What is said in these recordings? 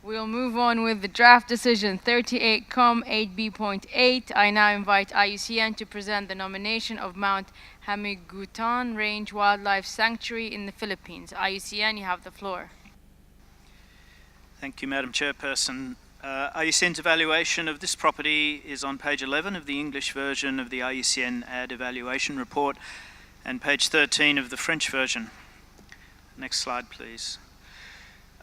We'll move on with the draft decision 38 Com 8B.8. I now invite IUCN to present the nomination of Mount Hamiguitan Range Wildlife Sanctuary in the Philippines. IUCN, you have the floor. Thank you, Madam Chairperson. IUCN's evaluation of this property is on page 11 of the English version of the IUCN Ad Evaluation Report and page 13 of the French version. Next slide, please.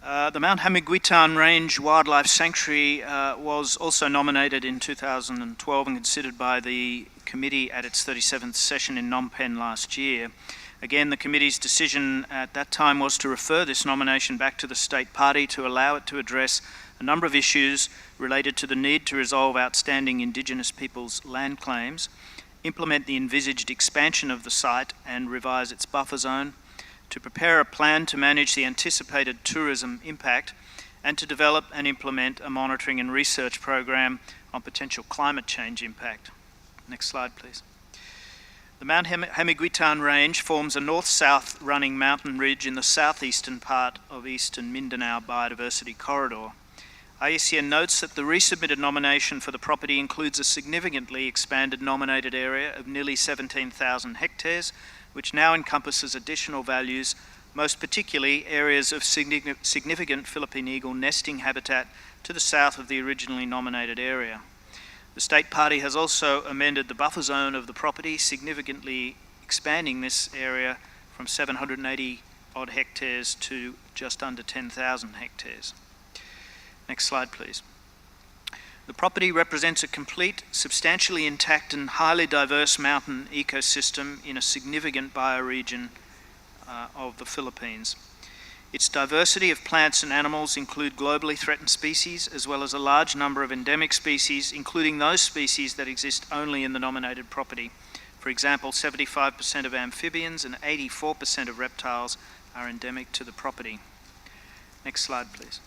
The Mount Hamiguitan Range Wildlife Sanctuary was also nominated in 2012 and considered by the committee at its 37th session in Phnom Penh last year. Again, the committee's decision at that time was to refer this nomination back to the state party to allow it to address a number of issues related to the need to resolve outstanding Indigenous peoples' land claims, implement the envisaged expansion of the site and revise its buffer zone, to prepare a plan to manage the anticipated tourism impact, and to develop and implement a monitoring and research program on potential climate change impact. Next slide, please. The Mount Hamiguitan Range forms a north-south running mountain ridge in the southeastern part of eastern Mindanao Biodiversity Corridor. IUCN notes that the resubmitted nomination for the property includes a significantly expanded nominated area of nearly 17,000 hectares, which now encompasses additional values, most particularly areas of significant Philippine eagle nesting habitat to the south of the originally nominated area. The state party has also amended the buffer zone of the property, significantly expanding this area from 780 odd hectares to just under 10,000 hectares. Next slide, please. The property represents a complete, substantially intact and highly diverse mountain ecosystem in a significant bioregion of the Philippines. Its diversity of plants and animals include globally threatened species as well as a large number of endemic species, including those species that exist only in the nominated property. For example, 75% of amphibians and 84% of reptiles are endemic to the property. Next slide, please.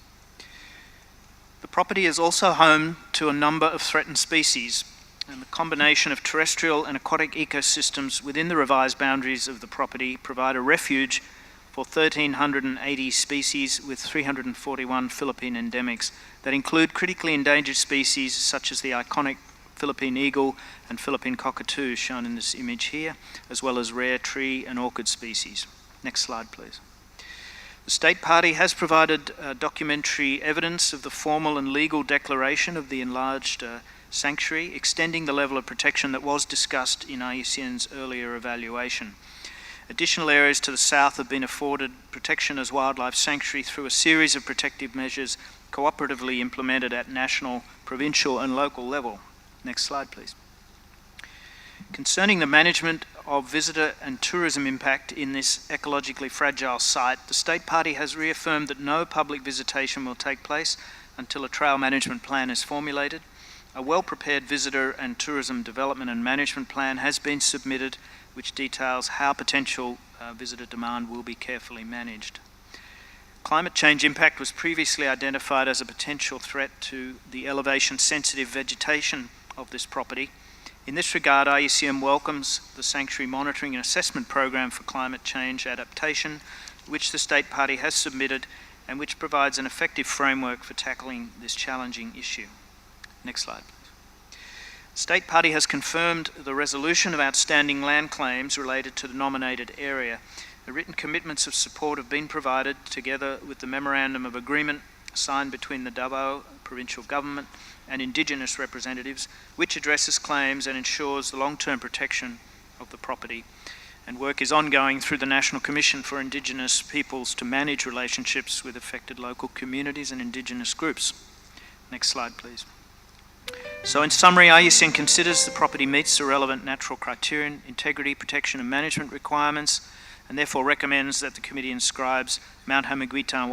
The property is also home to a number of threatened species, and the combination of terrestrial and aquatic ecosystems within the revised boundaries of the property provide a refuge for 1,380 species with 341 Philippine endemics that include critically endangered species such as the iconic Philippine eagle and Philippine cockatoo shown in this image here, as well as rare tree and orchid species. Next slide, please. The state party has provided documentary evidence of the formal and legal declaration of the enlarged sanctuary, extending the level of protection that was discussed in IUCN's earlier evaluation. Additional areas to the south have been afforded protection as wildlife sanctuary through a series of protective measures cooperatively implemented at national, provincial and local level. Next slide, please. Concerning the management of visitor and tourism impact in this ecologically fragile site, the state party has reaffirmed that no public visitation will take place until a trail management plan is formulated. A well-prepared visitor and tourism development and management plan has been submitted, which details how potential visitor demand will be carefully managed. Climate change impact was previously identified as a potential threat to the elevation-sensitive vegetation of this property. In this regard, IUCN welcomes the Sanctuary Monitoring and Assessment Program for Climate Change Adaptation, which the state party has submitted and which provides an effective framework for tackling this challenging issue. Next slide, please. The state party has confirmed the resolution of outstanding land claims related to the nominated area. The written commitments of support have been provided together with the Memorandum of Agreement signed between the Davao provincial government and Indigenous representatives, which addresses claims and ensures the long-term protection of the property. And work is ongoing through the National Commission for Indigenous Peoples to manage relationships with affected local communities and Indigenous groups. Next slide, please. So in summary, IUCN considers the property meets the relevant natural criterion, integrity, protection and management requirements, and therefore recommends that the committee inscribes Mount Hamiguitan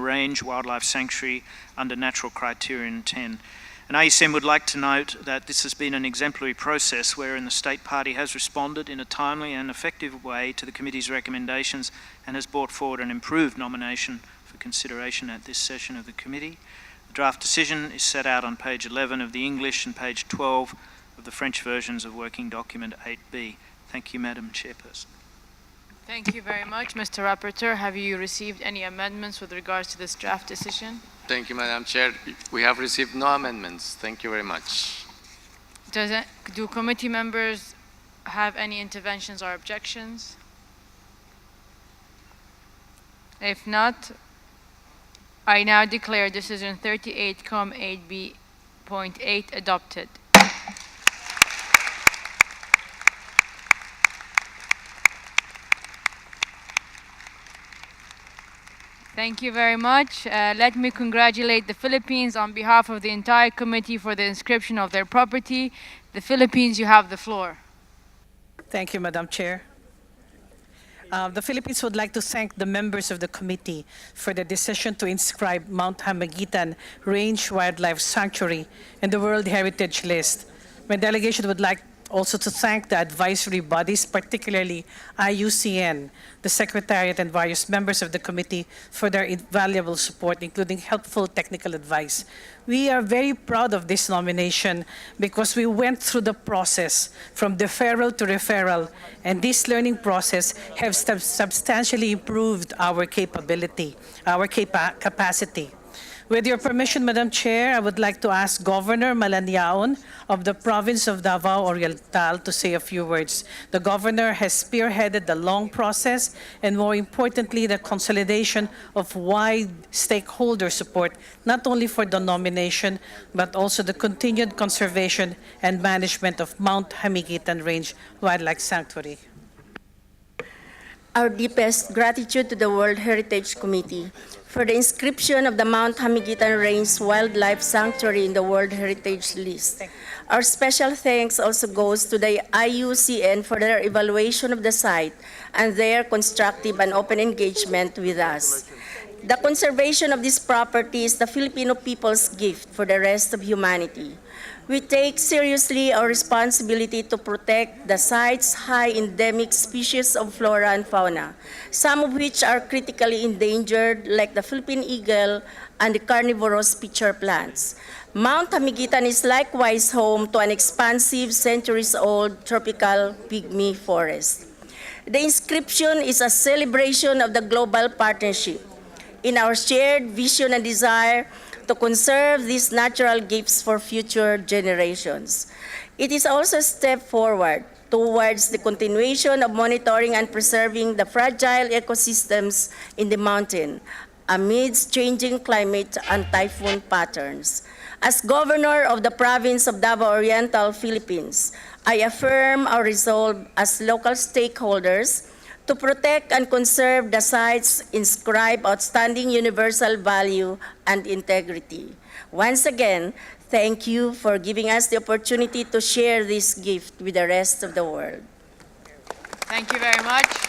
Range Wildlife Sanctuary under Natural Criterion 10. And IUCN would like to note that this has been an exemplary process wherein the state party has responded in a timely and effective way to the committee's recommendations and has brought forward an improved nomination for consideration at this session of the committee. The draft decision is set out on page 11 of the English and page 12 of the French versions of Working Document 8B. Thank you, Madam Chairperson. Thank you very much, Mr. Rapporteur. Have you received any amendments with regards to this draft decision? Thank you, Madam Chair. We have received no amendments. Thank you very much. Do committee members have any interventions or objections? If not, I now declare decision 38,8B.8 adopted. Thank you very much. Let me congratulate the Philippines on behalf of the entire committee for the inscription of their property. The Philippines, you have the floor. Thank you, Madam Chair. The Philippines would like to thank the members of the committee for the decision to inscribe Mount Hamiguitan Range Wildlife Sanctuary in the World Heritage List. My delegation would like also to thank the advisory bodies, particularly IUCN, the Secretariat, and various members of the committee for their invaluable support, including helpful technical advice. We are very proud of this nomination because we went through the process from deferral to referral, and this learning process has substantially improved our capability, our capacity. With your permission, Madam Chair, I would like to ask Governor Malaniaon of the province of Davao Oriental to say a few words. The governor has spearheaded the long process and, more importantly, the consolidation of wide stakeholder support, not only for the nomination, but also the continued conservation and management of Mount Hamiguitan Range Wildlife Sanctuary. Our deepest gratitude to the World Heritage Committee for the inscription of the Mount Hamiguitan Range Wildlife Sanctuary in the World Heritage List. Our special thanks also goes to the IUCN for their evaluation of the site and their constructive and open engagement with us. The conservation of this property is the Filipino people's gift for the rest of humanity. We take seriously our responsibility to protect the site's high endemic species of flora and fauna, some of which are critically endangered, like the Philippine eagle and the carnivorous pitcher plants. Mount Hamiguitan is likewise home to an expansive, centuries-old tropical pygmy forest. The inscription is a celebration of the global partnership in our shared vision and desire to conserve these natural gifts for future generations. It is also a step forward towards the continuation of monitoring and preserving the fragile ecosystems in the mountain amidst changing climate and typhoon patterns. As Governor of the Province of Davao Oriental, Philippines, I affirm our resolve as local stakeholders to protect and conserve the site's inscribed outstanding universal value and integrity. Once again, thank you for giving us the opportunity to share this gift with the rest of the world. Thank you very much.